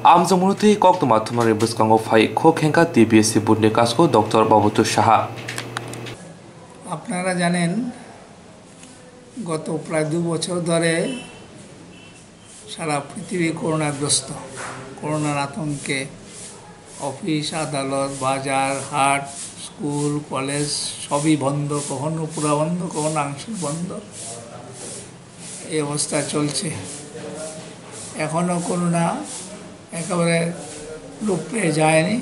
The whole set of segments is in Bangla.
আমজাमुनुथि कक माथुमारि बसकांगो फाइ खो खेंका टीबीएससी बुन्डे कास्को डॉक्टर बाबुतु साहा আপনারা জানেন গত প্রায় 2 বছর ধরে সারা পৃথিবী করোনাগ্রস্ত। করোনার আতঙ্কে অফিস আদালত বাজার হাট স্কুল কলেজ সবই বন্ধ, কখনো পুরো বন্ধ কখনো আংশিক বন্ধ, এই অবস্থা চলছে। এখনও করোনা একেবারে লোপ পেয়ে যায়নি।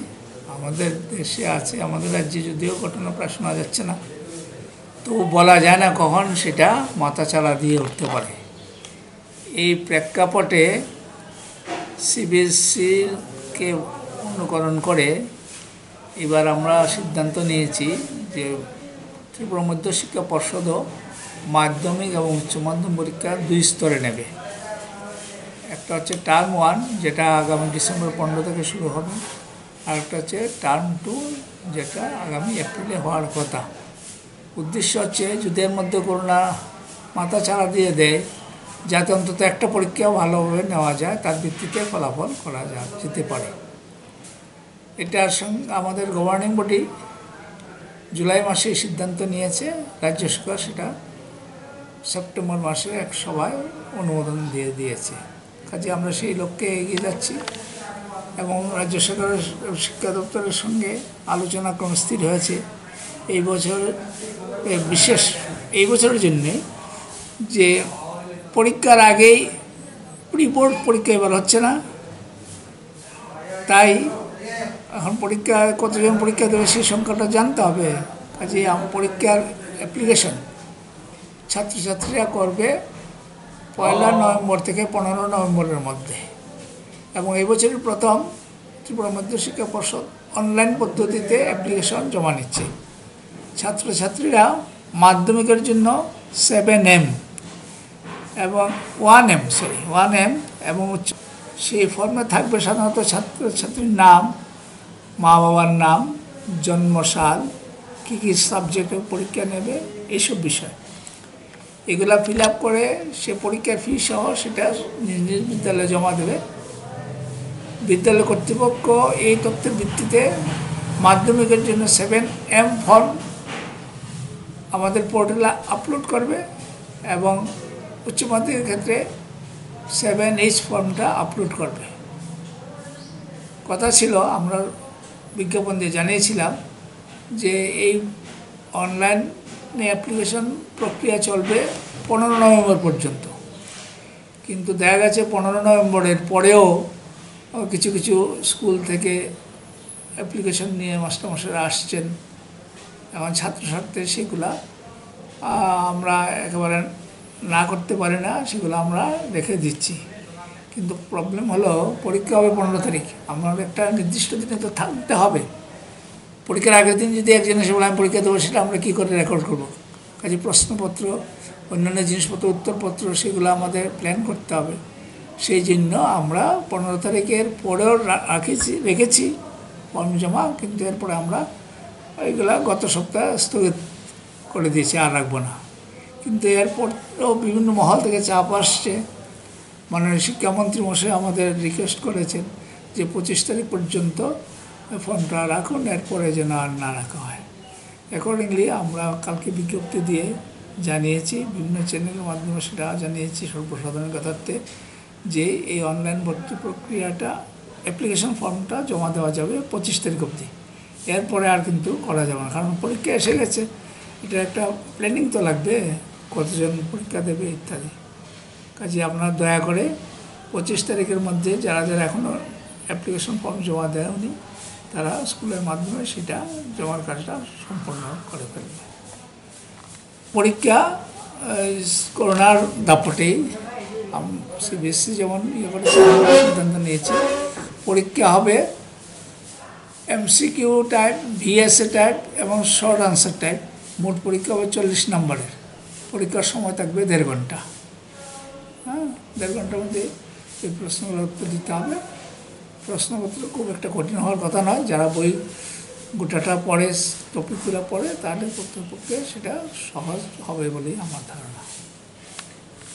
আমাদের দেশে আছে, আমাদের রাজ্যে যদিও ঘটনা প্রায় শোনা যাচ্ছে না, তো বলা যায় না কখন সেটা মাথাচাড়া দিয়ে উঠতে পারে। এই প্রেক্ষাপটে সিবিএসসিকে অনুকরণ করে এবার আমরা সিদ্ধান্ত নিয়েছি যে ত্রিপুরা মধ্য শিক্ষা পর্ষদও মাধ্যমিক এবং উচ্চ মাধ্যমিক পরীক্ষা 2 স্তরে নেবে। একটা হচ্ছে টার্ম 1 যেটা আগামী ডিসেম্বর 15 থেকে শুরু হবে, আর একটা হচ্ছে টার্ম 2 যেটা আগামী এপ্রিলে হওয়ার কথা। উদ্দেশ্য হচ্ছে যদি এর মধ্যে করোনা মাথাচাড়া দিয়ে দেয় যাতে অন্তত একটা পরীক্ষাও ভালোভাবে নেওয়া যায়, তার ভিত্তিতে ফলাফল করা যেতে পারে। এটার সঙ্গে আমাদের গভর্নিং বডি জুলাই মাসে সিদ্ধান্ত নিয়েছে, রাজ্য সরকার সেটা সেপ্টেম্বর মাসে এক সভায় অনুমোদন দিয়ে দিয়েছে। কাজে আমরা সেই লক্ষ্যে এগিয়ে যাচ্ছি এবং রাজ্য সরকারের শিক্ষা দপ্তরের সঙ্গে আলোচনা ক্রমে স্থির হয়েছে এই বছর এই বছরের জন্যে যে পরীক্ষার আগেই প্রি বোর্ড পরীক্ষা এবার হচ্ছে না, তাই এখন পরীক্ষা কতজন পরীক্ষা দেবে সেই সংখ্যাটা জানতে হবে। কাজে পরীক্ষার অ্যাপ্লিকেশন ছাত্রছাত্রীরা করবে 1 নভেম্বর থেকে 15 নভেম্বরের মধ্যে, এবং এই বছরের প্রথম ত্রিপুরা মধ্য শিক্ষা পর্ষদ অনলাইন পদ্ধতিতে অ্যাপ্লিকেশন জমা নিচ্ছে। ছাত্রছাত্রীরা মাধ্যমিকের জন্য 7M এবং 1M এবং সেই ফর্মে থাকবে সাধারণত ছাত্রছাত্রীর নাম, মা বাবার নাম, জন্মসাল, কী কী সাবজেক্টে পরীক্ষা নেবে, এইসব বিষয় এগুলা ফিল আপ করে সে পরীক্ষার ফি সহ সেটা নিজ নিজ বিদ্যালয়ে জমা দেবে। বিদ্যালয় কর্তৃপক্ষ এই তথ্যের ভিত্তিতে মাধ্যমিকের জন্য 7M ফর্ম আমাদের পোর্টালে আপলোড করবে এবং উচ্চ মাধ্যমিকের ক্ষেত্রে 7H ফর্মটা আপলোড করবে। কথা ছিল, আমরা বিজ্ঞাপন দিয়ে জানিয়েছিলাম যে এই অনলাইনে অ্যাপ্লিকেশন প্রক্রিয়া চলবে 15 নভেম্বর পর্যন্ত, কিন্তু দেখা গেছে 15 নভেম্বরের পরেও কিছু কিছু স্কুল থেকে অ্যাপ্লিকেশন নিয়ে মাস্টারমশাইরা আসছেন। এখন ছাত্রছাত্রী সেগুলা আমরা একেবারে না করতে পারি না, সেগুলো আমরা রেখে দিচ্ছি। কিন্তু প্রবলেম হলো পরীক্ষা হবে 15 তারিখ, আমার একটা নির্দিষ্ট দিনে তো থাকতে হবে। পরীক্ষার আগের দিন যদি একজন এসে বলে আমি পরীক্ষা দেবো, সেটা আমরা কী করে রেকর্ড করবো? কাজে প্রশ্নপত্র অন্যান্য জিনিসপত্র উত্তরপত্র সেগুলো আমাদের প্ল্যান করতে হবে। সেই জন্য আমরা 15 তারিখের পরেও রেখেছি ফর্ম জমা, কিন্তু এরপরে আমরা ওইগুলা গত সপ্তাহে স্থগিত করে দিয়েছি, আর রাখবো না। কিন্তু এরপরও বিভিন্ন মহল থেকে চাপ আসছে। মাননীয় শিক্ষামন্ত্রী মশাই আমাদের রিকোয়েস্ট করেছেন যে 25 তারিখ পর্যন্ত ফর্মটা রাখুন, এরপরে যেন আর না রাখা হয়। অ্যাকর্ডিংলি আমরা কালকে বিজ্ঞপ্তি দিয়ে জানিয়েছি, বিভিন্ন চ্যানেলের মাধ্যমে সেটা জানিয়েছি সর্বসাধারণ কথার্থে, যে এই অনলাইন ভর্তি প্রক্রিয়াটা অ্যাপ্লিকেশন ফর্মটা জমা দেওয়া যাবে 25 তারিখ অবধি, এরপরে আর কিন্তু করা যাবে না। কারণ পরীক্ষা এসে গেছে, এটা একটা প্ল্যানিং তো লাগবে, কতজন পরীক্ষা দেবে ইত্যাদি। কাজে আপনারা দয়া করে 25 তারিখের মধ্যে যারা যারা এখনও অ্যাপ্লিকেশন ফর্ম জমা দেয়নি তারা স্কুলের মাধ্যমে সেটা জমার কাজটা সম্পন্ন করে ফেলবে। পরীক্ষা করোনার দাপটেই সিবিএসসি যেমন সিদ্ধান্ত নিয়েছে, পরীক্ষা হবে MCQ টাইপ, VSA টাইপ এবং শর্ট আনসার টাইপ। মোট পরীক্ষা হবে 40 নম্বরের। পরীক্ষার সময় থাকবে 1.5 ঘন্টা। 1.5 ঘন্টার মধ্যে এই প্রশ্নগুলো উত্তর দিতে হবে। প্রশ্নপত্র খুব একটা কঠিন হওয়ার কথা নয়, যারা বই গোটাটা পড়ে, টপিকগুলো পড়ে, তাদের পক্ষে সেটা সহজ হবে বলেই আমার ধারণা।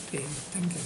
ঠিক আছে, থ্যাংক ইউ।